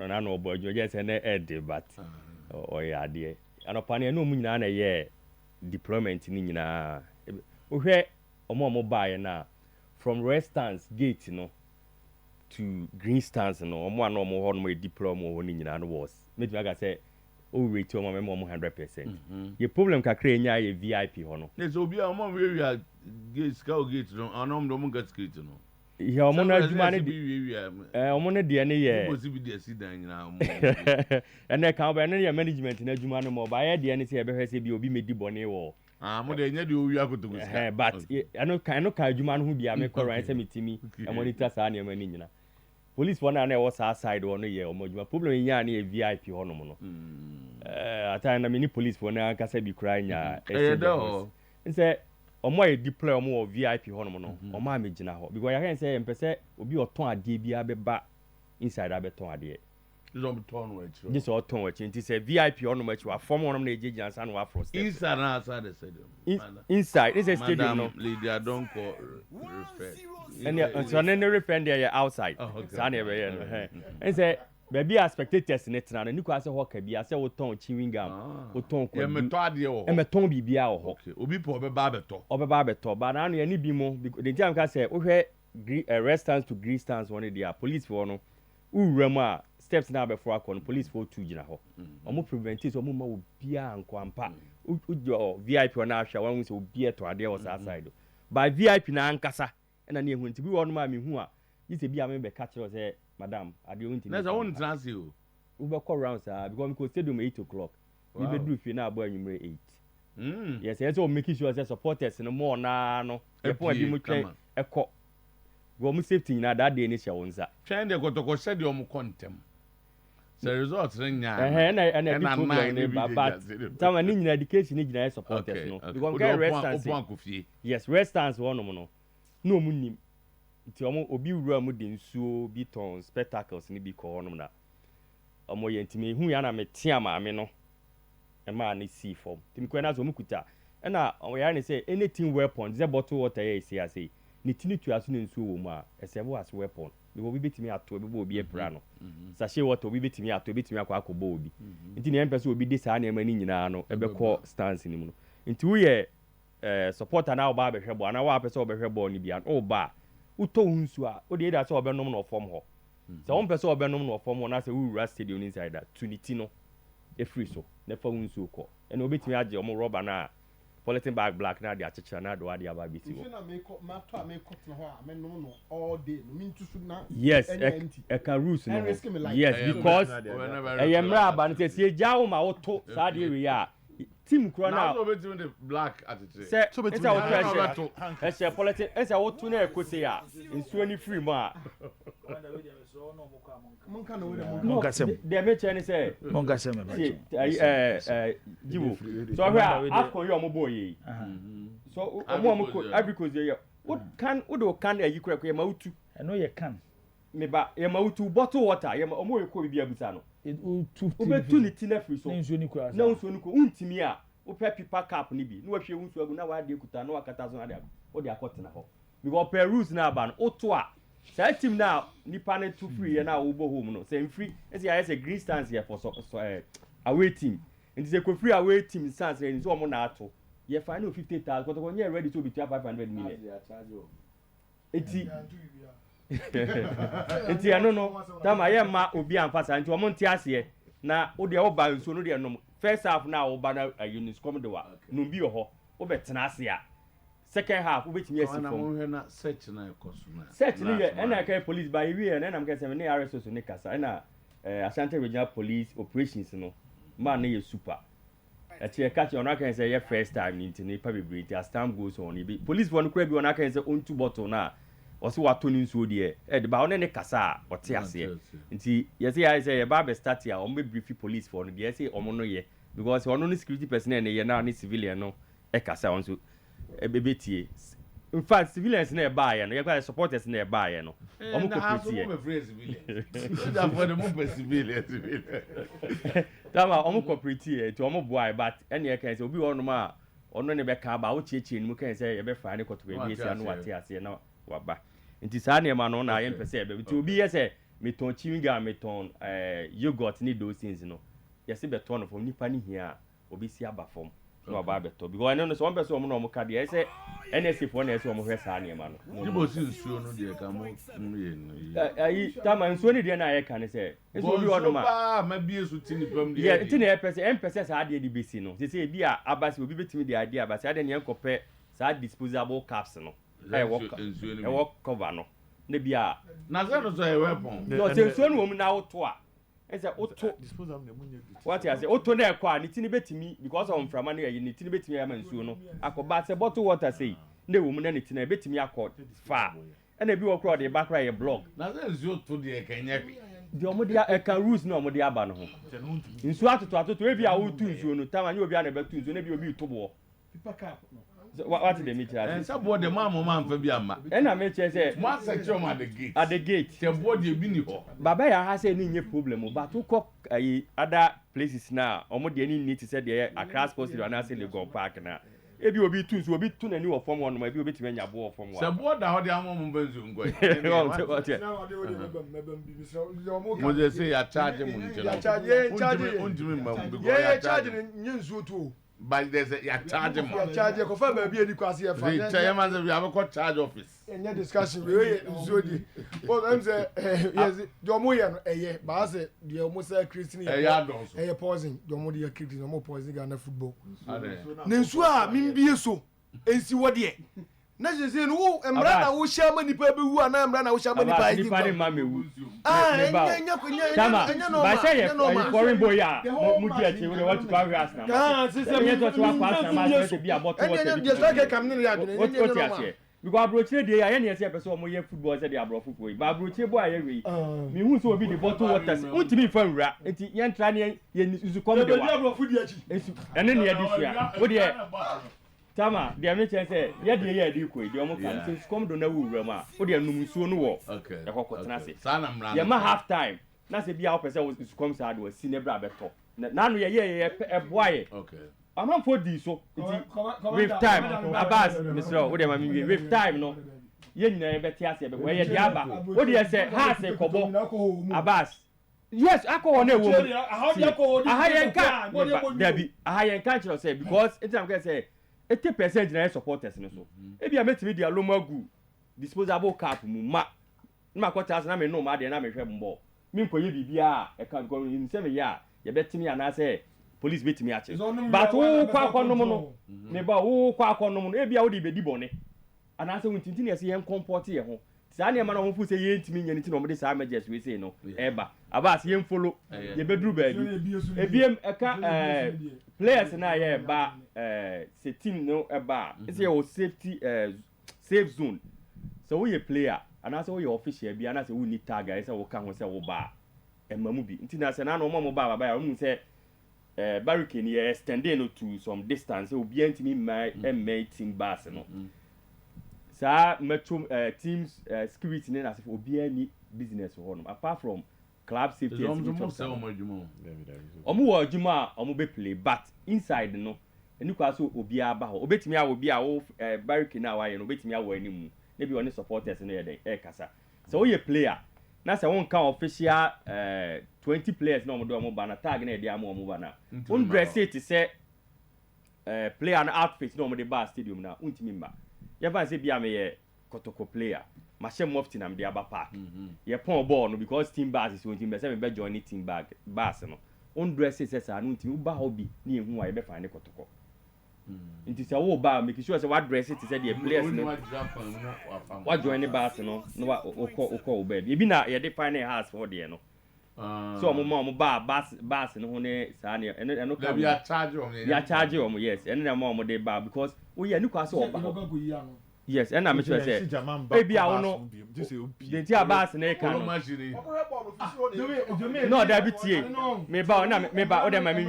na no boy just na ed but o ya de anopane no mu nyina na ye deployment ni nyina ohwe omo buy na from restaurants gate no to green stands no omo ana omo ho no deploy mo ni nyina no was me tell say o rate omo me 100%. Ye problem kakra enya ye VIP ho no ne so obi omo we gate ska gate no anom do mo gas gate no ya omo na adwuma ne omo ne de ne ye mo si bi de si dan nyina omo ene kan ba ne ye management na adwuma no mo ba ye de ne se ye be hwese bi obi medi bone wo mo de nya de owi akotogo ska but eno kan adwuma no ho bia me koro an se metimi e monitor sa na mani nyina police for na e sa side wo no ye omo adwuma problem nya na ye VIP ho no mo no ata na mini police for na aka se bi kra nya nse omo e deploy omo VIP ho no no omo amegina ho because ya kan say empese obi oton ade bia be ba inside abeton ade zo beton we chiro this oton we nti say VIP ho no ma chi wa form ho no na eje jansa no wa frost inside na outside the stadium inside this is stadium no lady I don't call refer and so na refer there outside sa na be no and say baby a spectators ne tena no ni kwa se ho ka bia se wo ton chewing gum wo ton ko e meto ade wo e meton bibia wo okay obi po be ba beto ba na no ye ni bi mo the time ka say wo hwe restaurants to green stands one there police for no uwram a steps na be for akọ police for 2 gina ho omo prevent so omo ma obi a nkwampa ujo VIP na ahwa wan se obi eto ade wo sa side by VIP na ankasa na ne ehun ti bi wo no ma me hu a yise bi a me be catch say madam ade o ntimi na so won transi o we be call round sir because we go stadium 8 o'clock we be do fi na abo anwumre 8 yes yes so make sure say supporters no more na no e po bi mu twen ekọ go mu safety na that day ni she wonza twen de Kotoko stadium contem the result nya na problem ni but tama ni nyina education ni nyina supporters no because get restaurants yes restaurants one no mu nim nti obi wura mu de nsuo bi ton spectacles ni bi ko honom na omo ye ntimi hu ya na metia maame no e ma na see form timi ko na zo mu kuta e na o ya ne say anything weapon ze bottle water ye see ase ni tini tu aso ne nsuo wo mu a e se as weapon bi obi betimi ato bi obi epra no sachet water obi betimi ato betimi akwa akobo obi nti ne empese obi de saa na ema ni nyina no e be ko stance ni mu no nti wo ye supporter na oba be hwebo na wa apese obehwe ball ni bia o ba uto hunsu a o de da se obenom no form ho se won pese obenom no form ho na se wura stadium inside that tunity no e free so na fa hunsu ko e na obetimi age omo rubber na polythene bag black na de achechira na do ade aba bi si wo na me to me cut na ho a me nom no all day no min tusu na yes e can rules no yes because e yemra aba no se jawo ma wo to sa de we ya team kro na so between the black attitude so between what pressure e say polythene e say wo to na ekosi ya nsuo ni free mo a monka no we monka sem de me che ni say monka sem jibo so ahwe afko yo mo boy so omo ko abicos ye what can do can ayi kura ko ye mautu eno ye can me ba ye mautu bottle water ye omo ye ko bibia buta no ubetu ni tina free so na nsuo ni kura na nsuo ni ko untimi a wo pe pipa cap ni bi na wa hwe nsuo agu na wa de kuta na wa kata so na de o de akotena ho because per rules na aba no oto a say team now nipa na to free na wo bo home no say free say green stands here for so away team and say ko free away team stands here so omo na ato ye final 50,000 Kotoko nye ready to be 500 million eti ano no tama ye ma obi amfasa nti omo nti ase na wo de wo ba nso no de nom first half na wo ba na uniscom de wa no bi ho wo betena ase a second half wo betimi asi from na search na ekoso na search ni ye na kai police by we na am kase me na RSO so ni kasa na Asante Regional Police Operations no man na ye super e catch on can say your first time in ni pa bebree as time goes on be police one kura bi on can say on two bottle na o se wato ni nsuo de e de ba on ne kasa o te ase nti ye say ba be start here on be brief police for no de say omo no ye because on no security personnel ne ye na ni civilian no e kasa on so e bebetie in fact civilians na e ba ye no ye kwa supporters na e ba ye no omo ko ye that for the mo civilians tama omo cooperate e to omo boy but ene e kan say obi wono ma ono ne be ka ba wo chiechie ni mu kan say ye be fa ne Kotoko e bi sia no wate ase na waba nti saa ne ma no na ye mpese e be nti obi ye say meton chewing gum meton yogurt ni those things no yes be ton from nipa ni hia obesi aba form no aba beto because I know so one person no mo ka de say NSC for na say mo hwe saa ne ma no Jibo si nsuo no de ka mo ye no ayi tama nsuo ni de na ye ka ne say nso obi ono ma ma bie so tini pam de yeah tini empese saa de di besi no say bi a abasi obi betimi de ade abasi ade ne enkope saa disposable caps no e wo cover no ne bi a na say no so e weapon no say nsuo no wo na woto a say woto disposable na munye duty what you say woto na ekwa ni tini betimi because of mframa na ye ni tini betimi ya ma nsuo no akoba say bottle water say ne wo mu na ni tini betimi akọ fa na bi wo kro de back right block na say nsuo to de kenye de omo de e kan rules na omo de aba no ho nsuo atoto e bi a wo tu nsuo no tamanye obi a na be tu nsuo na bi obi to bo Pipa cap no. What the meter? And some boy the man fa bi ama. And I make say one section at the gate. At the gate. The body bi ni ho. Baba ya ha say ni problem but to come other places now. Omo de ni need to say the Accra Sports Stadium na say Legon Park na. E bi obi tu so obi tu na ni wo form one ma bi obi ti nya bo form one. Se boy da ho de amom mbanzu ngoi. Mo je say ya charge mo nje. Ya charge undimi ma because ya charge ni nsuo to. But there's a ya charge him. Ya charge ko fa ba bi eni kwase ya fa. The chairman say we have a charge office. Enya discussion we nsuo di. But I'm say yes, do mo ye no eye ba say de mo say Christian ya don so. Eye poison, do mo de Christian mo poison Ghana football. Ne nsuo a mimbie so ensi wo de. Na je say no emra na wo hia ma nipa be wu ana emra na wo hia ma nipa yi. Nipa ni ma mewu. Enya no ba say ye foreign boy ya mu di ache we want to buy gas na. Ah, say ye to to akwa san ma say be aboto what be. Just like come ni ya dun. What ya say? Because abrochire dey ya na say person omo ye football say dey abro football. Ba abrochire boy ya we. Me hu so obi dey bottle water. Untimi fa nwura. Enti ye ntra ne ye nsu come dey wa. Abro food achi. Ene ne ye di fia. Wo dey Tama, the American say, yeah, dear, you could, the Omokan, since come to know Rama, or the Numusuno war. Okay, the Hokotanasi. Yama half time. Nasa be our person was comes out with Senior Brabeto. None, yeah, a boy. Okay. I'm not for this, so with time, Abbas, Mr. Whatever, with time, no. You never tell us, but where you're Yaba. What do you say? Has a Kobo Abbas. Yes, I call on a woman. I can't, Debbie, I can't say because it's I'm going to say. 80% na supporters no so e bia metimi dia lomagu disposable cap mu ma kwata na me no ma de na me hwe mbo mi nkoye bibia e ka go in se me ya ye betimi ana se police betimi ache but wo kwa akonom no ne ba wo kwa akonom no e bia wo de bedi bone ana se wontinti ne se ye comport ye ho saa ne ma no ho fu se ye ntimi nya nti no mo de saa mejes we say no e ba aba se ye mfolo ye bedru ba bi e biem e ka players na ye ba se team no eba it's your safety safe zone so we a player and also we official bi and say we need tag guys say we can say we ba emamu bi nti na say na no mo ba ya we say barricade here extending to some distance so bi antimi my team bas no sa metro teams security na say obi any business ho no apart from club safety omo wo adwuma omo be play but inside no eni kwa so obi aba ho obetimi a obi a wo barricade na wa ye no obetimi a wo animu na bi one supporters no ye den e kasa so we player na say won kan official 20 players na omo do omo ba na tag na e dey omo ba na un dress it say player na outfit na omo dey ba stadium na untimi mba ye ba say bia me ye Kotoko player Mashe mufti na mde aba park. Ye pon ball no because team bars is won team be say me be join team bag bars no. On dress say say anu team uba hobby na ehun wa ye be find Kotoko. Nti say wo ba make sure say what dress it say the players no. What join the bars no no okọ obed. Ye bi na ye dey find house for there no. So mo ba bars no ho ne sa ne eno ka. Ya charge o mo yes. Eno mo dey ba because we ye ni kwa say oba. Yes, and I'm sure say maybe I no the tia bass na e kan no that be tie me ba o dem ma me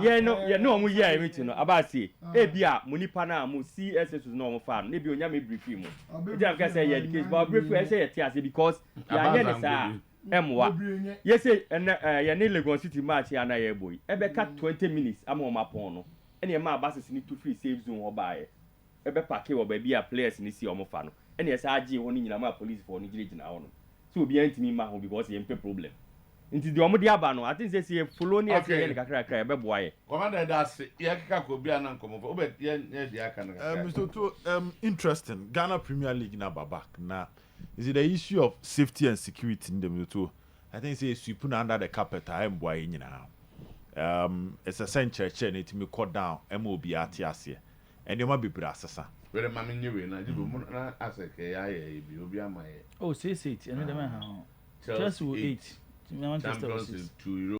ye no mu ye me ti no abasi e bia mu nipa na mu CSS no mo fa no e bi onya me brief mu e dem ka say ye education but brief e say ye tia say because ya nye ne sa emwa ye say ye ne Lagos City match ya na ye boy e be ka 20 minutes am ma pon no e ne ma abasi ni to free safe zone ho ba ye ebe parke wo ba bia players ni si omo fa no ene esa agi woni nyina ma police for ni gire gina ho no so obi antimi ma ho because ye mpe problem nti de omo de aba no I think say follow ne ase ye kakra be boa ye commander that's ye kaka ko bia na nkomo fo obet ye de aka na Mr. To interesting Ghana Premier League na babak na is it the issue of safety and security in them too. I think say sweeping under the carpet I am boy nyina it's a century chain it me cut down MOB atiase and you ma be brasasa wele ma me nyewe na jibo mu na aseke ya ye bi obi amaye oh 6-8 and them ha just 8 Manchester 6 2